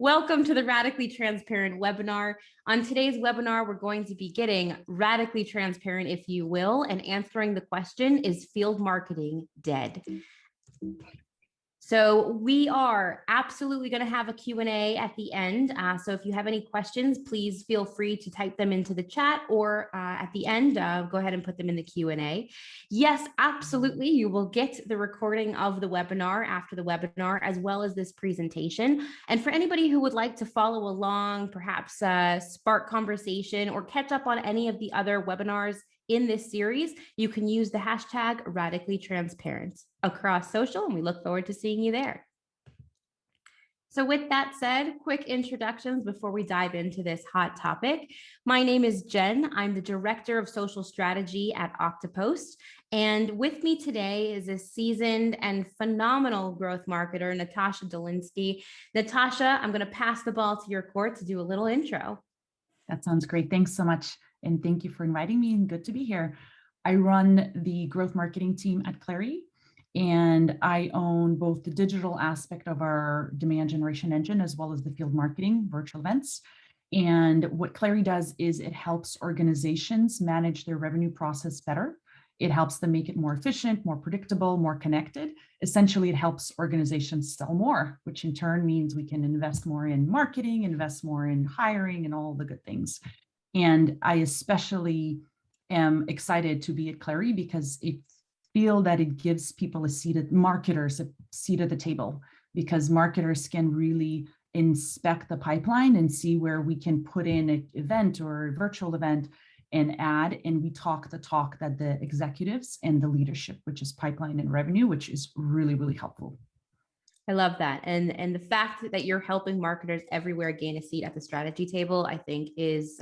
Welcome to the Radically Transparent webinar. On today's webinar, we're going to be getting radically transparent, if you will, and answering the question, is field marketing dead? So we are absolutely going to have a Q&A at the end. So if you have any questions, please feel free to type them into the chat or at the end, go ahead and put them in the Q&A. Yes, absolutely. You will get the recording of the webinar after the webinar, as well as this presentation. And for anybody who would like to follow along, perhaps spark conversation or catch up on any of the other webinars in this series, you can use the hashtag radically transparent across social, and we look forward to seeing you there. So with that said, quick introductions before we dive into this hot topic. My name is Jen. I'm the Director of Social Strategy at Octopost. And with me today is a seasoned and phenomenal growth marketer, Natasha Dolginsky. Natasha, I'm going to pass the ball to your court to do a little intro. That sounds great. Thanks so much. And thank you for inviting me, and good to be here. I run the growth marketing team at Clari, and I own both the digital aspect of our demand generation engine as well as the field marketing virtual events. And what Clari does is it helps organizations manage their revenue process better. It helps them make it more efficient, more predictable, more connected. Essentially, it helps organizations sell more, which in turn means we can invest more in marketing, invest more in hiring, and all the good things. And I especially am excited to be at Clari because I feel that it gives people marketers a seat at the table, because marketers can really inspect the pipeline and see where we can put in an event or a virtual event and add, and we talk the talk that the executives and the leadership, which is pipeline and revenue, which is really, really helpful. I love that. And the fact that you're helping marketers everywhere gain a seat at the strategy table, I think is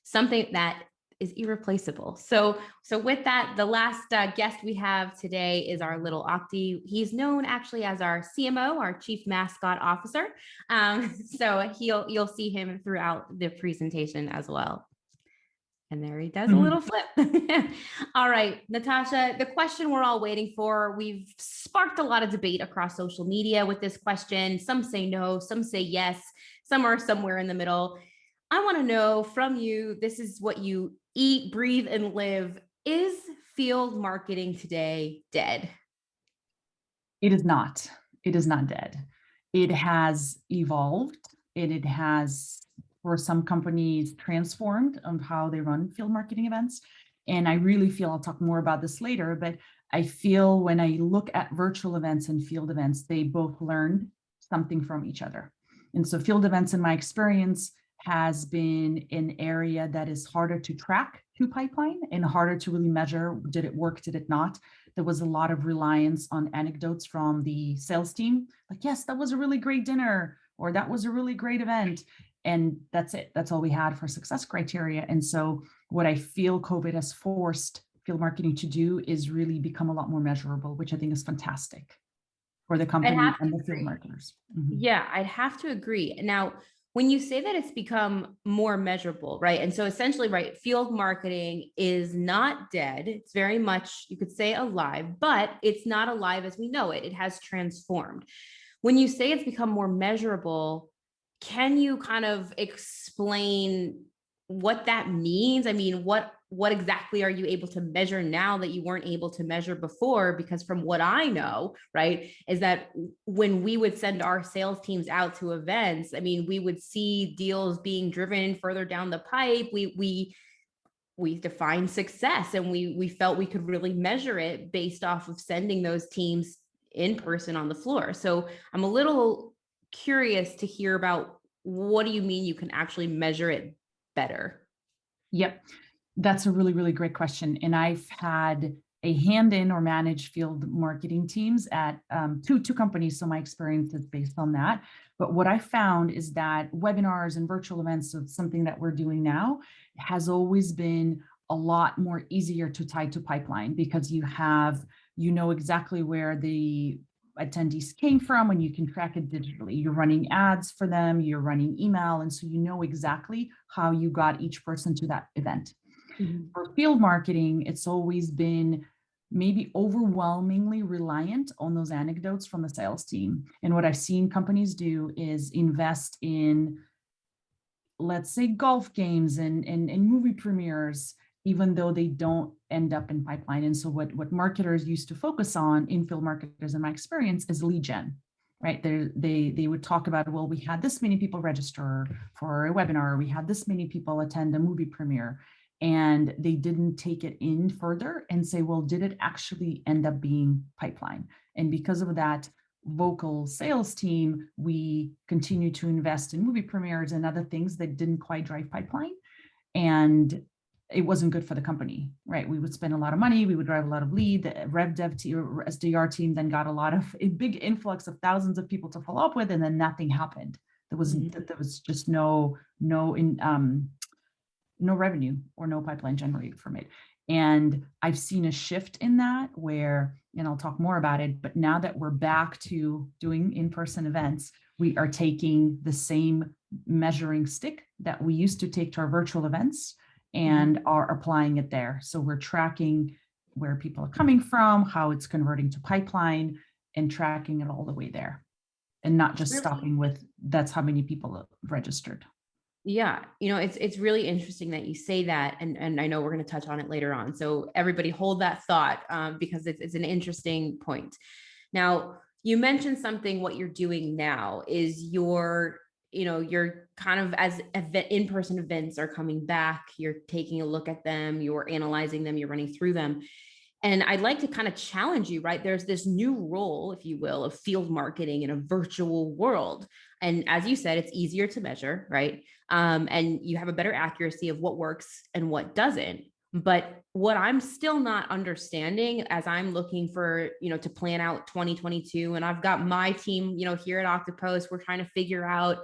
something that is irreplaceable. So with that, the last guest we have today is our little Octi. He's known actually as our CMO, our Chief Mascot Officer. So you'll see him throughout the presentation as well. And there he does a little flip. All right, Natasha, the question we're all waiting for. We've sparked a lot of debate across social media with this question. Some say no, some say yes, some are somewhere in the middle. I want to know from you, this is what you eat, breathe, and live. Is field marketing today dead? It is not. It is not dead. It has evolved, and it has, for some companies, transformed on how they run field marketing events. And I really feel, I'll talk more about this later, but I feel when I look at virtual events and field events, they both learned something from each other. And so field events, in my experience, has been an area that is harder to track to pipeline and harder to really measure. Did it work? Did it not? There was a lot of reliance on anecdotes from the sales team. Like, yes, that was a really great dinner, or that was a really great event. And that's it. That's all we had for success criteria. And so what I feel COVID has forced field marketing to do is really become a lot more measurable, which I think is fantastic for the company and the field marketers. Mm-hmm. Yeah, I'd have to agree. Now, when you say that it's become more measurable, right? And so essentially, right, field marketing is not dead. It's very much, you could say, alive, but it's not alive as we know it. It has transformed. When you say it's become more measurable, can you kind of explain what that means? I mean, what exactly are you able to measure now that you weren't able to measure before? Because from what I know, right, is that when we would send our sales teams out to events, I mean, we would see deals being driven further down the pipe. We defined success, and we felt we could really measure it based off of sending those teams in person on the floor. So I'm a little curious to hear about, what do you mean you can actually measure it better? Yep, that's a really, really great question. And I've had a hand in or managed field marketing teams at two companies. So my experience is based on that. But what I found is that webinars and virtual events, so something that we're doing now, has always been a lot more easier to tie to pipeline, because you know exactly where the attendees came from, and you can track it digitally. You're running ads for them, you're running email, and so you know exactly how you got each person to that event. Mm-hmm. For field marketing, it's always been maybe overwhelmingly reliant on those anecdotes from the sales team. And what I've seen companies do is invest in, let's say, golf games and movie premieres, even though they don't end up in pipeline. And so what marketers used to focus on, infield marketers in my experience, is lead gen, right? They would talk about, well, we had this many people register for a webinar, we had this many people attend a movie premiere, and they didn't take it in further and say, well, did it actually end up being pipeline? And because of that vocal sales team, we continue to invest in movie premieres and other things that didn't quite drive pipeline. And it wasn't good for the company, right? We would spend a lot of money, we would drive a lot of lead. The rev dev team or SDR team then got a big influx of thousands of people to follow up with, and then nothing happened. There was just no revenue or no pipeline generated from it. And I've seen a shift in that where, and I'll talk more about it, but now that we're back to doing in-person events, we are taking the same measuring stick that we used to take to our virtual events and are applying it there. So we're tracking where people are coming from, how it's converting to pipeline, and tracking it all the way there. And not just stopping with, that's how many people have registered. Yeah, it's really interesting that you say that, and I know we're going to touch on it later on. So everybody hold that thought, because it's an interesting point. Now, you mentioned something. What you're doing now is you're kind of, as in-person events are coming back, you're taking a look at them, you're analyzing them, you're running through them. And I'd like to kind of challenge you, right? There's this new role, if you will, of field marketing in a virtual world. And as you said, it's easier to measure, right? And you have a better accuracy of what works and what doesn't. But what I'm still not understanding as I'm looking for, to plan out 2022, and I've got my team, here at Octopus, we're trying to figure out,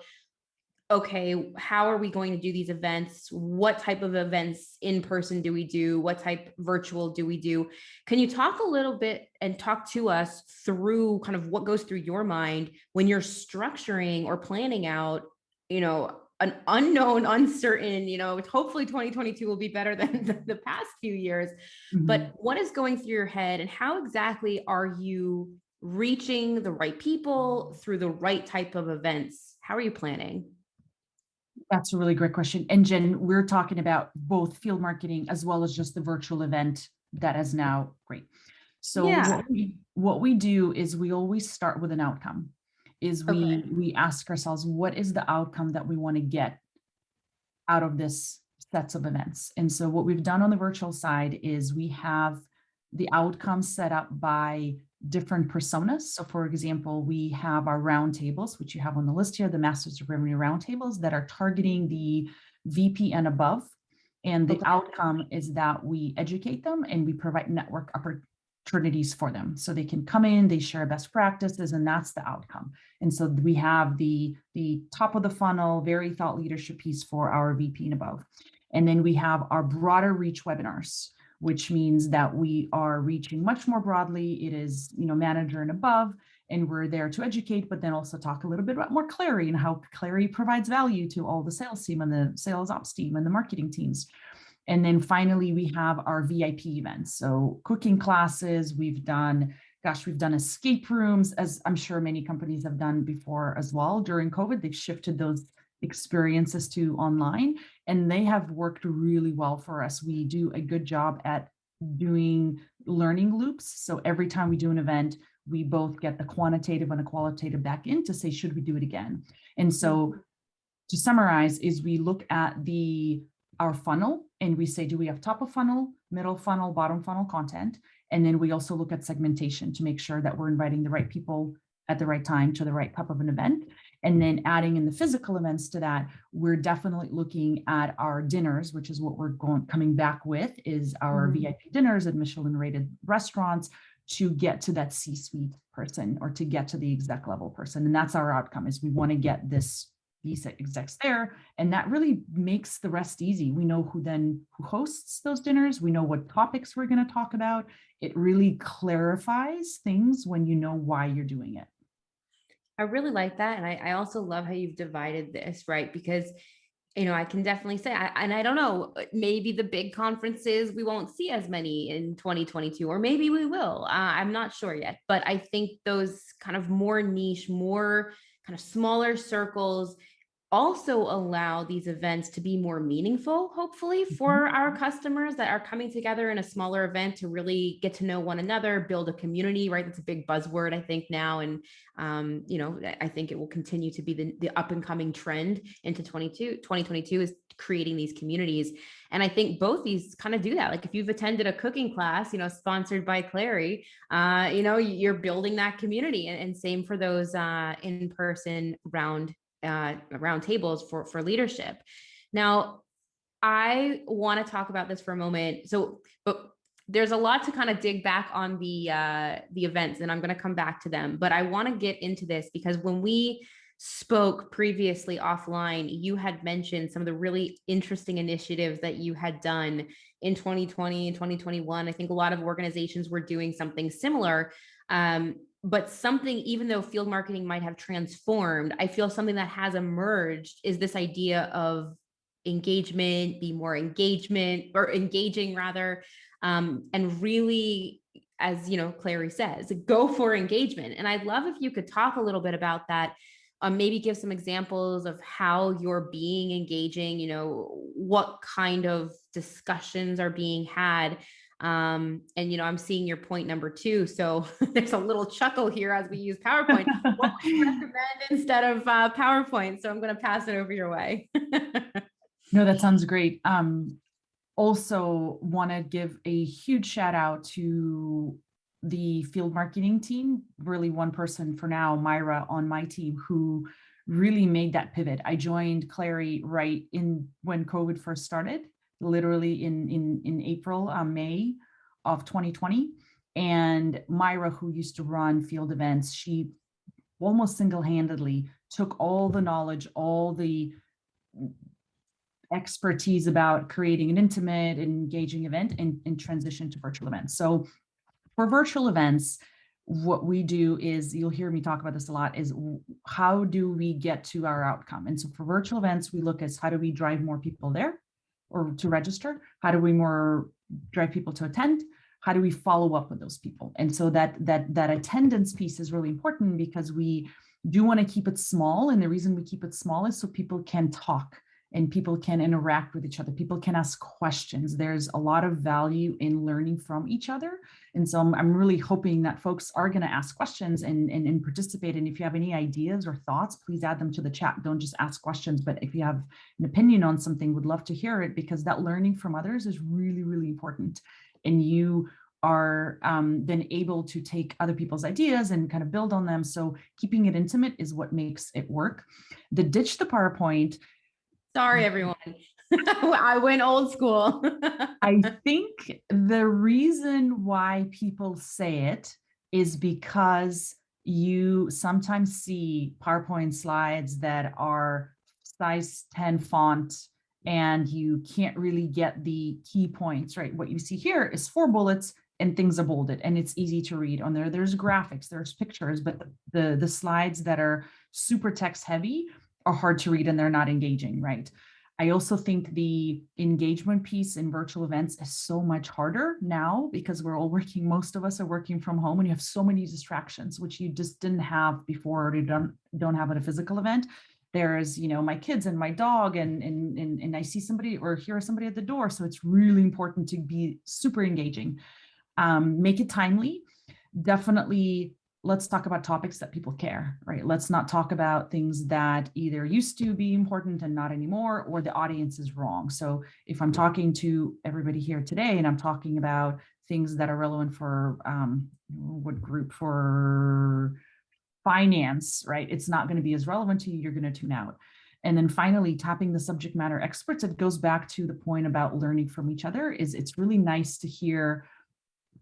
okay, how are we going to do these events? What type of events in person do we do? What type virtual do we do? Can you talk a little bit and talk to us through kind of what goes through your mind when you're structuring or planning out, an unknown, uncertain, hopefully 2022 will be better than the past few years. But what is going through your head, and how exactly are you reaching the right people through the right type of events? How are you planning? That's a really great question. And Jen, we're talking about both field marketing as well as just the virtual event that is now great. So Yeah. what we do is we always start with an outcome. We ask ourselves, what is the outcome that we want to get out of this sets of events? And so what we've done on the virtual side is we have the outcomes set up by different personas. So for example, we have our roundtables, which you have on the list here, the Masters of Revenue roundtables that are targeting the VP and above. And the outcome is that we educate them and we provide network opportunities for them. So they can come in, they share best practices, and that's the outcome. And so we have the top of the funnel, very thought leadership piece for our VP and above. And then we have our broader reach webinars, which means that we are reaching much more broadly. It is, manager and above, and we're there to educate, but then also talk a little bit about more Clari and how Clari provides value to all the sales team and the sales ops team and the marketing teams. And then finally, we have our VIP events. So cooking classes, we've done escape rooms, as I'm sure many companies have done before as well. During COVID, they've shifted those experiences to online, and they have worked really well for us. We do a good job at doing learning loops. So every time we do an event, we both get the quantitative and the qualitative back in to say, should we do it again? And so to summarize is we look at our funnel and we say, do we have top of funnel, middle funnel, bottom funnel content? And then we also look at segmentation to make sure that we're inviting the right people at the right time to the right type of an event. And then adding in the physical events to that, we're definitely looking at our dinners, which is what we're coming back with, is our VIP dinners at Michelin-rated restaurants to get to that C-suite person or to get to the exec level person. And that's our outcome, is we want to get these execs there. And that really makes the rest easy. We know who hosts those dinners. We know what topics we're going to talk about. It really clarifies things when you know why you're doing it. I really like that. And I also love how you've divided this, right? Because I can definitely say, and I don't know, maybe the big conferences, we won't see as many in 2022, or maybe we will. I'm not sure yet, but I think those kind of more niche, more kind of smaller circles also allow these events to be more meaningful, hopefully, for our customers that are coming together in a smaller event to really get to know one another, build a community, right? That's a big buzzword, I think, now. And, I think it will continue to be the up and coming trend into 2022 is creating these communities. And I think both these kind of do that. Like if you've attended a cooking class, sponsored by Clari, you're building that community, and same for those in-person round tables for leadership. Now, I want to talk about this for a moment. So, but there's a lot to kind of dig back on the events, and I'm going to come back to them. But I want to get into this because when we spoke previously offline, you had mentioned some of the really interesting initiatives that you had done in 2020 and 2021. I think a lot of organizations were doing something similar. But something, even though field marketing might have transformed, I feel something that has emerged is this idea of engagement, be more engaging rather, and really, as Clary says, go for engagement. And I'd love if you could talk a little bit about that. Maybe give some examples of how you're being engaging, what kind of discussions are being had. And I'm seeing your point number 2. So there's a little chuckle here as we use PowerPoint. What would you recommend instead of PowerPoint? So I'm going to pass it over your way. No, that sounds great. Also want to give a huge shout out to the field marketing team, really one person for now, Myra, on my team, who really made that pivot. I joined Clari right in when COVID first started, literally in April, May of 2020. And Myra, who used to run field events, she almost single-handedly took all the knowledge, all the expertise about creating an intimate and engaging event and transition to virtual events. So for virtual events, what we do is, you'll hear me talk about this a lot, is how do we get to our outcome? And so for virtual events, we look at how do we drive more people there or to register? How do we more drive people to attend? How do we follow up with those people? And so that attendance piece is really important because we do want to keep it small. And the reason we keep it small is so people can talk and people can interact with each other. People can ask questions. There's a lot of value in learning from each other. And so I'm really hoping that folks are going to ask questions and participate. And if you have any ideas or thoughts, please add them to the chat. Don't just ask questions, but if you have an opinion on something, would love to hear it, because that learning from others is really, really important. And you are then able to take other people's ideas and kind of build on them. So keeping it intimate is what makes it work. The ditch the PowerPoint. Sorry, everyone. I went old school. I think the reason why people say it is because you sometimes see PowerPoint slides that are size 10 font and you can't really get the key points, right? What you see here is 4 bullets and things are bolded and it's easy to read on there. There's graphics, there's pictures, but the slides that are super text heavy are hard to read and they're not engaging, right? I also think the engagement piece in virtual events is so much harder now because we're all working, most of us are working from home, and you have so many distractions, which you just didn't have before, or you don't have at a physical event. There's, my kids and my dog, and I see somebody or hear somebody at the door. So it's really important to be super engaging. Make it timely. Definitely, let's talk about topics that people care, right? Let's not talk about things that either used to be important and not anymore, or the audience is wrong. So if I'm talking to everybody here today and I'm talking about things that are relevant for what group, for finance, right? It's not going to be as relevant to you. You're going to tune out. And then finally, tapping the subject matter experts. It goes back to the point about learning from each other. It's really nice to hear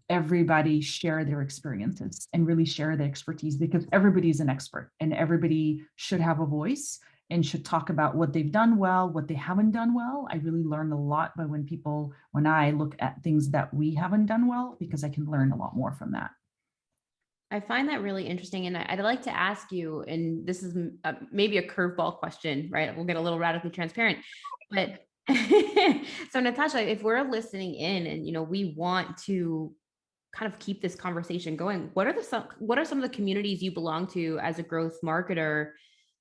everybody share their experiences and really share their expertise, because everybody's an expert and everybody should have a voice and should talk about what they've done well, what they haven't done well. I really learn a lot by when I look at things that we haven't done well, because I can learn a lot more from that. I find that really interesting. And I'd like to ask you, and this is maybe a curveball question, right? We'll get a little radically transparent. But so, Natasha, if we're listening in and, we want to kind of keep this conversation going, what are some of the communities you belong to as a growth marketer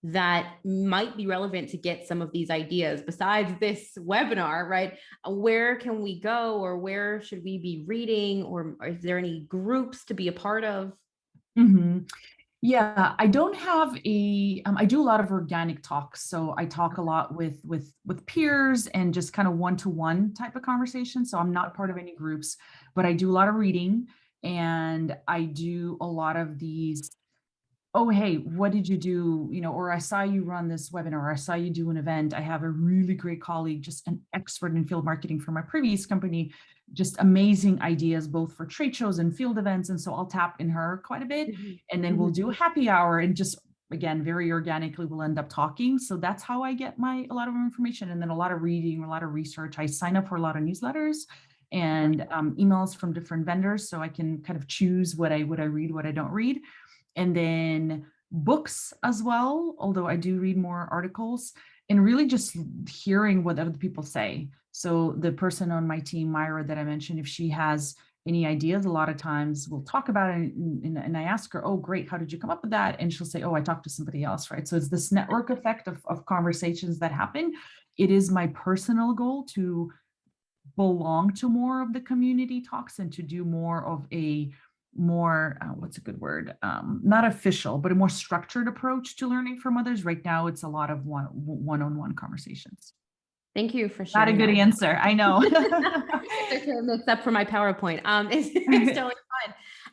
that might be relevant to get some of these ideas besides this webinar, right? Where can we go, or where should we be reading, or is there any groups to be a part of? Mhm. Yeah, I don't have I do a lot of organic talks. So I talk a lot with peers and just kind of one-to-one type of conversation. So I'm not part of any groups, but I do a lot of reading and I do a lot of these, oh, hey, what did you do? Or I saw you run this webinar, or I saw you do an event. I have a really great colleague, just an expert in field marketing from my previous company, just amazing ideas, both for trade shows and field events. And so I'll tap in her quite a bit. Mhm. And then we'll do a happy hour and just, again, very organically, we'll end up talking. So that's how I get a lot of information. And then a lot of reading, a lot of research. I sign up for a lot of newsletters and emails from different vendors. So I can kind of choose what I read, what I don't read. And then books as well, although I do read more articles, and really just hearing what other people say. So the person on my team, Myra, that I mentioned, if she has any ideas, a lot of times we'll talk about it and I ask her, oh, great, how did you come up with that? And she'll say, oh, I talked to somebody else, right? So it's this network effect of conversations that happen. It is my personal goal to belong to more of the community talks and to do more of a more what's a good word, not official but a more structured approach to learning from others. Right now it's a lot of one-on-one conversations. Thank you for Not a sharing good that. answer, I know. It's okay, mix up for my PowerPoint. It's totally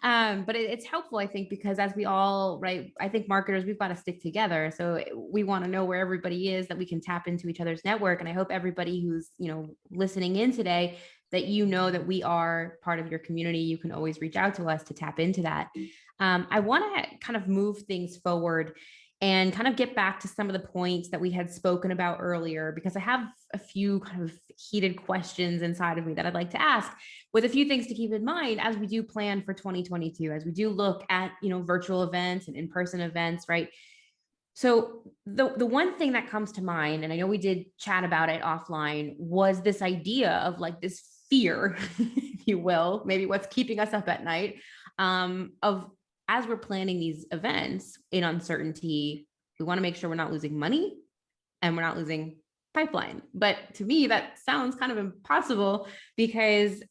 fine. But it's helpful, I think, because as we all, right, I think marketers, we've got to stick together. So we want to know where everybody is, that we can tap into each other's network. And I hope everybody who's, listening in today, that that we are part of your community. You can always reach out to us to tap into that. I want to kind of move things forward and kind of get back to some of the points that we had spoken about earlier, because I have a few kind of heated questions inside of me that I'd like to ask, with a few things to keep in mind as we do plan for 2022, as we do look at, virtual events and in-person events, right? So the one thing that comes to mind, and I know we did chat about it offline, was this idea of like this fear, if you will, maybe what's keeping us up at night, of as we're planning these events in uncertainty, we want to make sure we're not losing money and we're not losing pipeline. But to me, that sounds kind of impossible, because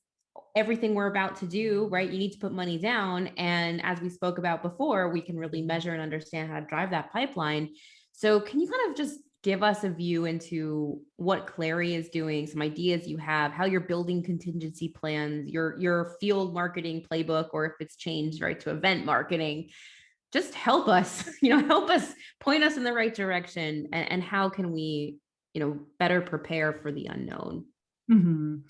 everything we're about to do, right, you need to put money down. And as we spoke about before, we can really measure and understand how to drive that pipeline. So can you kind of just give us a view into what Clari is doing, some ideas you have, how you're building contingency plans, your field marketing playbook, or if it's changed, right, to event marketing? Just help us, help us, point us in the right direction, and how can we, better prepare for the unknown? Mhm.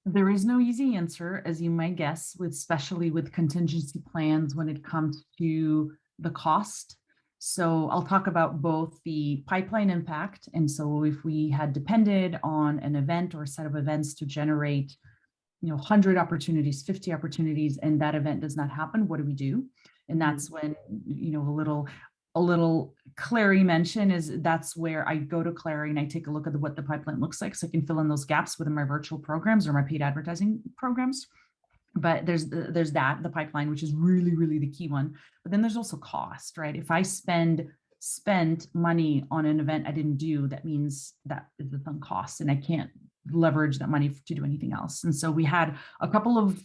There is no easy answer, as you might guess, especially with contingency plans when it comes to the cost. So I'll talk about both the pipeline impact. And so if we had depended on an event or a set of events to generate, 100 opportunities, 50 opportunities, and that event does not happen, what do we do? And that's when, a little Clari mention is that's where I go to Clari and I take a look at what the pipeline looks like so I can fill in those gaps within my virtual programs or my paid advertising programs. But there's the pipeline, which is really, really the key one. But then there's also cost, right? If I spent money on an event I didn't do, that means that is the sunk cost and I can't leverage that money to do anything else. And so we had a couple of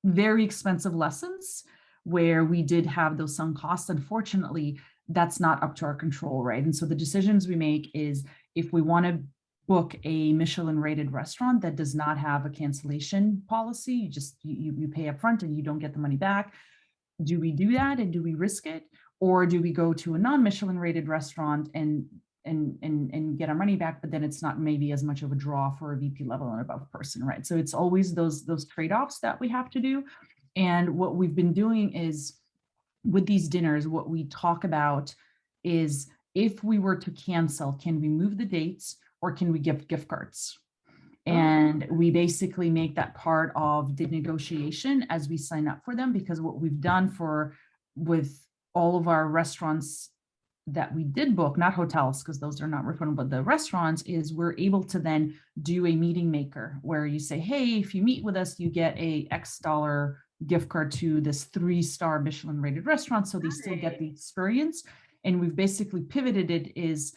very expensive lessons where we did have those sunk costs. Unfortunately, that's not up to our control, right? And so the decisions we make is if we want to book a Michelin rated restaurant that does not have a cancellation policy, you pay up front and you don't get the money back. Do we do that and do we risk it? Or do we go to a non-Michelin rated restaurant and get our money back, but then it's not maybe as much of a draw for a VP level and above person, right? So it's always those trade-offs that we have to do. And what we've been doing is with these dinners, what we talk about is if we were to cancel, can we move the dates or can we give gift cards? And we basically make that part of the negotiation as we sign up for them, because what we've done with all of our restaurants that we did book, not hotels, because those are not refundable, but the restaurants, is we're able to then do a meeting maker where you say, hey, if you meet with us, you get a X dollar gift card to this 3-star Michelin rated restaurant. So they still get the experience. And we've basically pivoted it is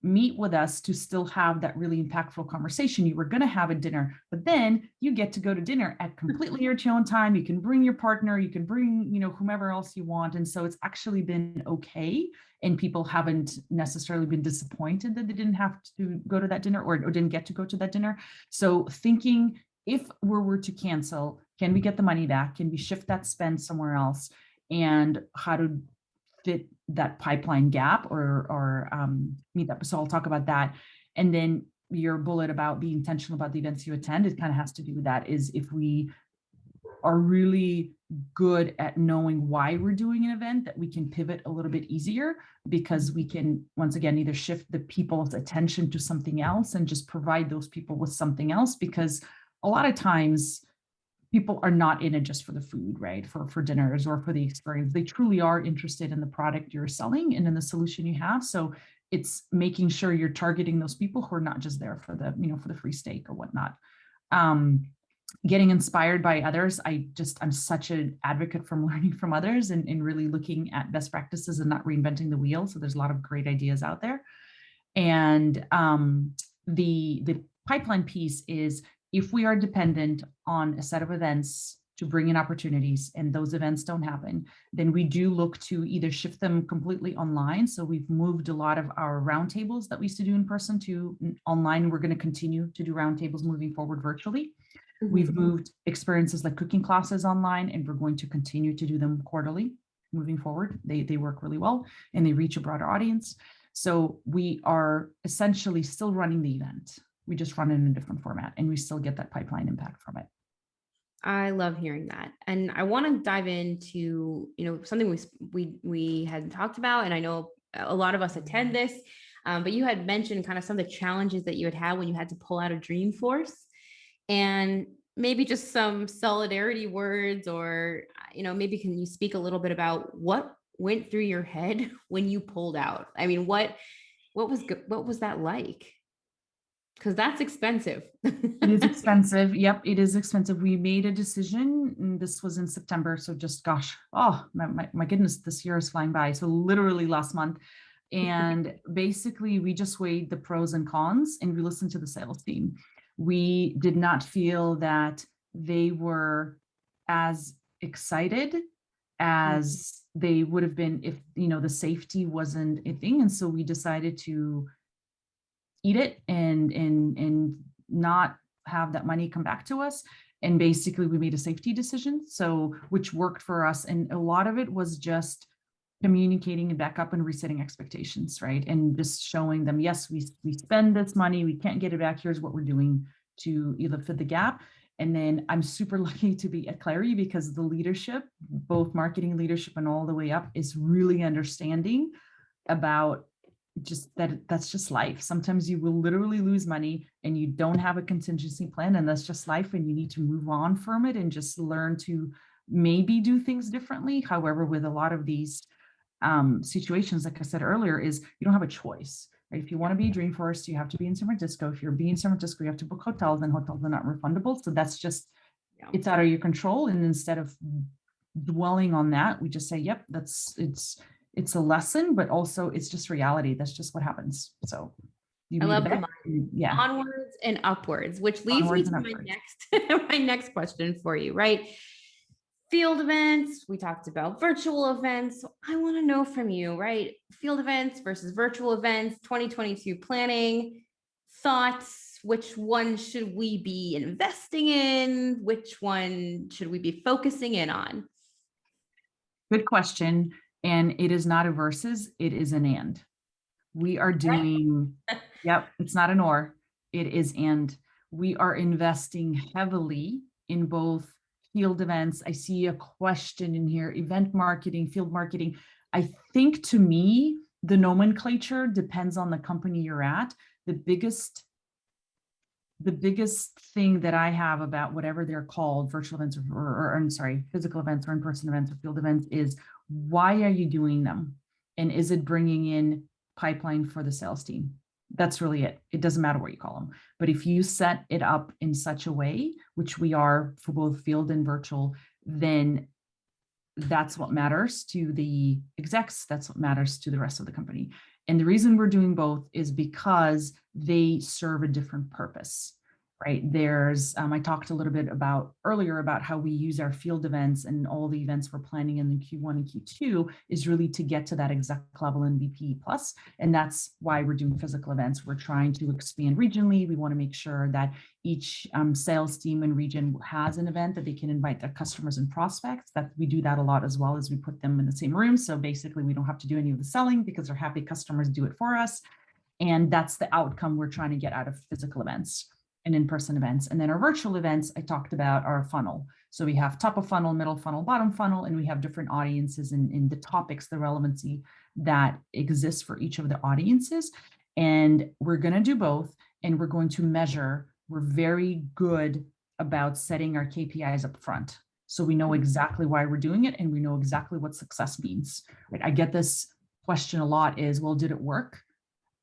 meet with us to still have that really impactful conversation. You were going to have a dinner, but then you get to go to dinner at completely your own time. You can bring your partner, you can bring, whomever else you want. And so it's actually been okay. And people haven't necessarily been disappointed that they didn't have to go to that dinner or didn't get to go to that dinner. So thinking, if we were to cancel, can we get the money back? Can we shift that spend somewhere else? And how to fit that pipeline gap or meet that. So I'll talk about that. And then your bullet about being intentional about the events you attend, it kind of has to do with that, is if we are really good at knowing why we're doing an event, that we can pivot a little bit easier, because we can, once again, either shift the people's attention to something else and just provide those people with something else. Because a lot of times people are not in it just for the food, right? For dinners or for the experience. They truly are interested in the product you're selling and in the solution you have. So it's making sure you're targeting those people who are not just there for the, for the free steak or whatnot. Getting inspired by others. I'm such an advocate from learning from others and really looking at best practices and not reinventing the wheel. So there's a lot of great ideas out there. And the pipeline piece is, if we are dependent on a set of events to bring in opportunities and those events don't happen, then we do look to either shift them completely online. So we've moved a lot of our roundtables that we used to do in person to online. We're going to continue to do roundtables moving forward virtually. We've moved experiences like cooking classes online, and we're going to continue to do them quarterly moving forward. They work really well and they reach a broader audience. So we are essentially still running the event. We just run it in a different format, and we still get that pipeline impact from it. I love hearing that. And I want to dive into, something we had talked about, and I know a lot of us attend this, but you had mentioned kind of some of the challenges that you had when you had to pull out of Dreamforce, and maybe just some solidarity words, or, maybe can you speak a little bit about what went through your head when you pulled out? I mean, what was that like? Because that's expensive. It is expensive. Yep, it is expensive. We made a decision, and this was in September. So just, gosh, oh my goodness, this year is flying by. So literally last month. And basically we just weighed the pros and cons, and we listened to the sales team. We did not feel that they were as excited as they would have been if, the safety wasn't a thing. And so we decided to eat it and not have that money come back to us. And basically we made a safety decision, so which worked for us. And a lot of it was just communicating and back up and resetting expectations, right? And just showing them, yes, we spend this money, we can't get it back. Here's what we're doing to either fill the gap. And then I'm super lucky to be at Clari, because the leadership, both marketing leadership and all the way up, is really understanding about just that's just life. Sometimes you will literally lose money and you don't have a contingency plan, and that's just life, and you need to move on from it and just learn to maybe do things differently. However, with a lot of these situations, like I said earlier, is you don't have a choice, right? If you want to be Dreamforce, you have to be in San Francisco. If you're being in San Francisco, you have to book hotels, and hotels are not refundable. So that's just, it's out of your control. And instead of dwelling on that, we just say, yep, it's a lesson, but also it's just reality. That's just what happens. So I love the onwards and upwards, which leads me to my next question for you, right? Field events, we talked about virtual events. So I want to know from you, right? Field events versus virtual events, 2022 planning, thoughts, which one should we be investing in? Which one should we be focusing in on? Good question. And it is not a versus, it is an and. We are doing, yep, it's not an or, it is and. We are investing heavily in both field events. I see a question in here, event marketing, field marketing. I think, to me, the nomenclature depends on the company you're at. The biggest the biggest thing that I have about whatever they're called, virtual events or I'm sorry, physical events or in-person events or field events, is why are you doing them? And is it bringing in pipeline for the sales team? That's really it. It doesn't matter what you call them. But if you set it up in such a way, which we are for both field and virtual, then that's what matters to the execs. That's what matters to the rest of the company. And the reason we're doing both is because they serve a different purpose, right? There's, I talked a little bit about earlier about how we use our field events and all the events we're planning in the Q1 and Q2 is really to get to that exec level and VP plus. And that's why we're doing physical events. We're trying to expand regionally. We want to make sure that each sales team and region has an event that they can invite their customers and prospects. That we do that a lot as well, as we put them in the same room. So basically we don't have to do any of the selling because our happy customers do it for us. And that's the outcome we're trying to get out of physical events and in-person events. And then our virtual events, I talked about our funnel. So we have top of funnel, middle funnel, bottom funnel, and we have different audiences in the topics, the relevancy that exists for each of the audiences. And we're going to do both, and we're going to measure. We're very good about setting our KPIs up front. So we know exactly why we're doing it, and we know exactly what success means. Right? I get this question a lot is, well, did it work?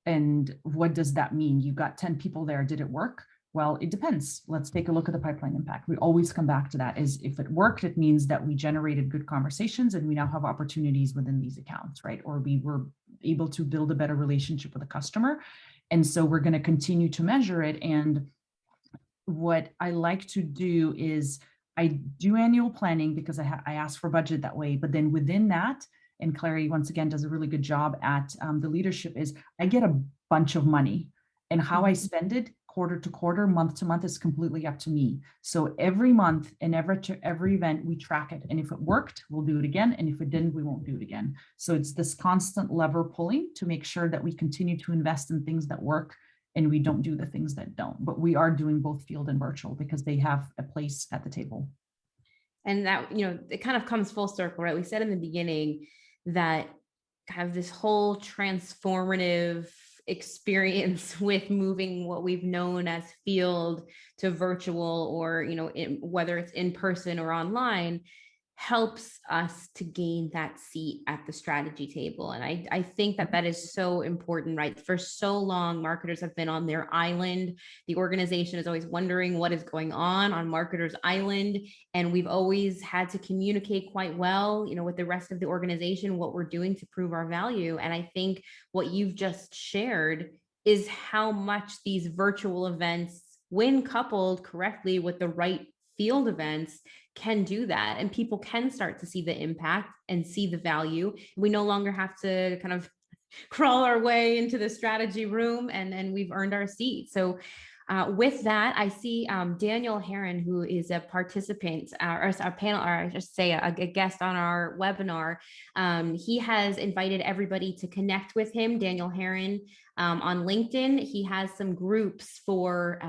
And what does that mean? You got 10 people there, did it work? Well, it depends. Let's take a look at the pipeline impact. We always come back to that. Is if it worked, it means that we generated good conversations and we now have opportunities within these accounts, right? Or we were able to build a better relationship with a customer. And so we're going to continue to measure it. And what I like to do is I do annual planning because I ask for budget that way. But then within that, and Clari once again does a really good job at the leadership, is I get a bunch of money, and how I spend it quarter to quarter, month to month is completely up to me. So every month and every event, we track it. And if it worked, we'll do it again. And if it didn't, we won't do it again. So it's this constant lever pulling to make sure that we continue to invest in things that work and we don't do the things that don't. But we are doing both field and virtual because they have a place at the table. And that, it kind of comes full circle, right? We said in the beginning that kind of this whole transformative experience with moving what we've known as field to virtual, or whether it's in person or online, helps us to gain that seat at the strategy table. And I think that is so important, right? For so long, marketers have been on their island. The organization is always wondering what is going on marketer's island. And we've always had to communicate quite well, with the rest of the organization, what we're doing to prove our value. And I think what you've just shared is how much these virtual events, when coupled correctly with the right field events, can do that, and people can start to see the impact and see the value. We no longer have to kind of crawl our way into the strategy room, and we've earned our seat. So with that, I see Daniel Herron, who is a participant, or a panel, or I just say a guest on our webinar. He has invited everybody to connect with him, Daniel Herron, on LinkedIn. He has some groups for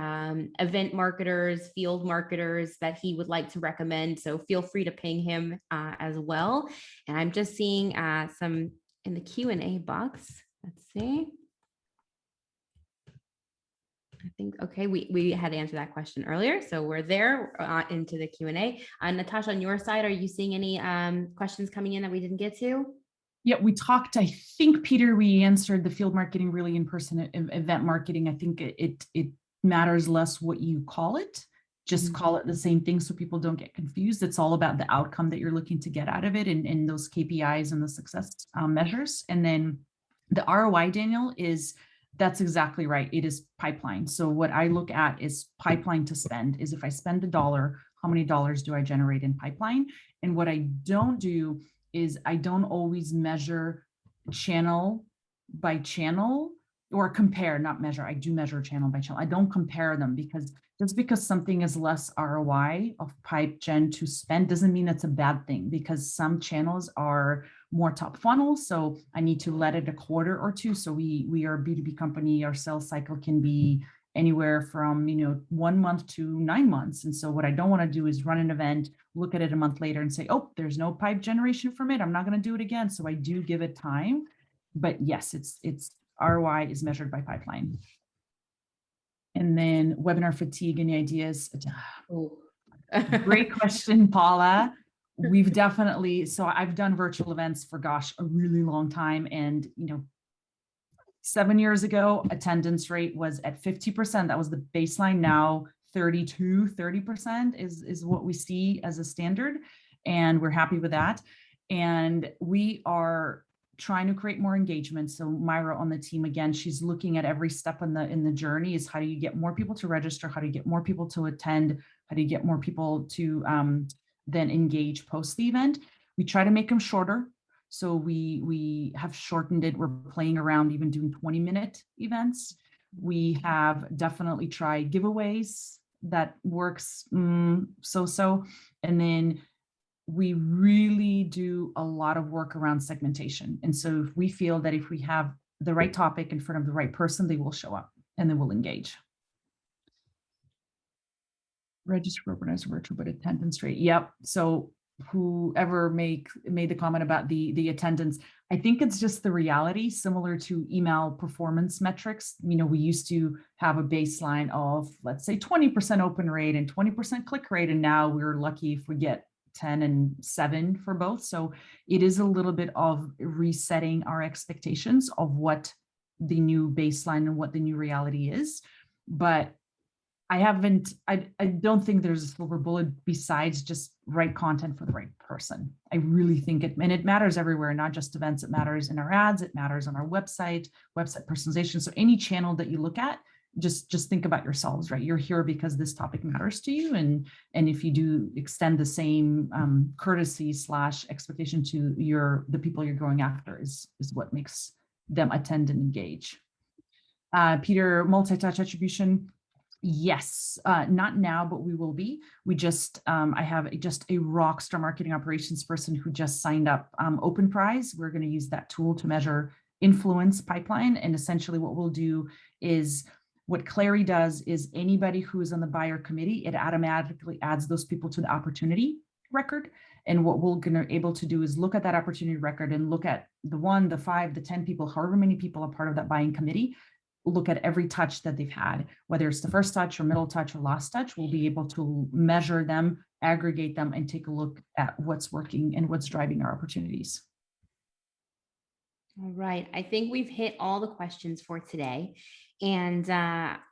event marketers, field marketers that he would like to recommend. So feel free to ping him as well. And I'm just seeing some in the Q&A box. Let's see. I think, okay, we had answered that question earlier. So we're there into the Q&A. Natasha, on your side, are you seeing any questions coming in that we didn't get to? Yeah, we talked, I think, Peter, we answered the field marketing, really in-person event marketing. I think it matters less what you call it. Just call it the same thing so people don't get confused. It's all about the outcome that you're looking to get out of it, and those KPIs and the success measures. And then the ROI, Daniel, that's exactly right. It is pipeline. So what I look at is pipeline to spend, is if I spend $1, how many dollars do I generate in pipeline? And what I don't do is I don't always measure channel by channel, or compare, not measure. I do measure channel by channel. I don't compare them, because just because something is less ROI of pipe gen to spend doesn't mean it's a bad thing, because some channels are more top funnel. So I need to let it a quarter or two. So we are a B2B company. Our sales cycle can be anywhere from 1 month to 9 months. And so what I don't want to do is run an event, look at it a month later and say, oh, there's no pipe generation from it, I'm not going to do it again. So I do give it time. But yes, it's ROI is measured by pipeline. And then webinar fatigue, any ideas? Ooh. Great question, Paula. We've definitely, so I've done virtual events for, gosh, a really long time. And, 7 years ago, attendance rate was at 50%. That was the baseline. Now 30% is what we see as a standard. And we're happy with that. And we are trying to create more engagement. So Myra on the team, again, she's looking at every step in the journey is how do you get more people to register? How do you get more people to attend? How do you get more people to then engage post the event? We try to make them shorter. So we have shortened it. We're playing around even doing 20-minute events. We have definitely tried giveaways. That works so. And then we really do a lot of work around segmentation. And so if we feel that if we have the right topic in front of the right person, they will show up and they will engage. Register for organized virtual, but attendance rate. Yep. So whoever made the comment about the attendance, I think it's just the reality, similar to email performance metrics. We used to have a baseline of, let's say, 20% open rate and 20% click rate. And now we're lucky if we get 10 and 7 for both. So it is a little bit of resetting our expectations of what the new baseline and what the new reality is. But I don't think there's a silver bullet besides just right content for the right person. I really think it matters everywhere, not just events. It matters in our ads, it matters on our website personalization. So any channel that you look at, just think about yourselves, right? You're here because this topic matters to you. And if you do extend the same courtesy / expectation to the people you're going after is what makes them attend and engage. Peter, multi-touch attribution. Yes, not now, but we will be. We just, I have just a rock star marketing operations person who just signed up Open Prize. We're going to use that tool to measure influence pipeline. And essentially what we'll do is what Clari does is anybody who is on the buyer committee, it automatically adds those people to the opportunity record. And what we're going to able to do is look at that opportunity record and look at the 1, the 5, the 10 people, however many people are part of that buying committee. Look at every touch that they've had, whether it's the first touch or middle touch or last touch. We'll be able to measure them, aggregate them, and take a look at what's working and what's driving our opportunities. All right. I think we've hit all the questions for today. And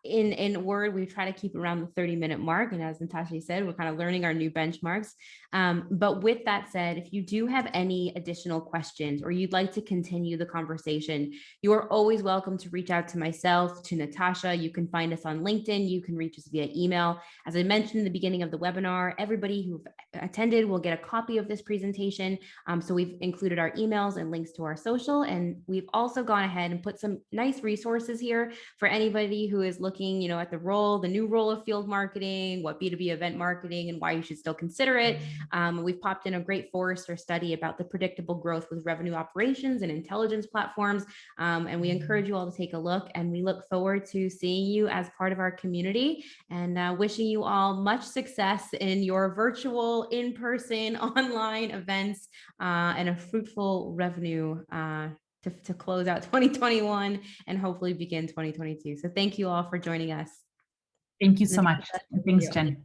in Word, we try to keep around the 30-minute mark. And as Natasha said, we're kind of learning our new benchmarks. But with that said, if you do have any additional questions or you'd like to continue the conversation, you are always welcome to reach out to myself, to Natasha. You can find us on LinkedIn. You can reach us via email. As I mentioned in the beginning of the webinar, everybody who attended will get a copy of this presentation. So we've included our emails and links to our social. And we've also gone ahead and put some nice resources here for anybody who is looking, at the new role of field marketing, what B2B event marketing, and why you should still consider it. We've popped in a great Forrester study about the predictable growth with revenue operations and intelligence platforms. And we encourage you all to take a look, and we look forward to seeing you as part of our community and wishing you all much success in your virtual, in-person, online events and a fruitful revenue to close out 2021 and hopefully begin 2022. So thank you all for joining us. Thank you so much. Thanks, Jen.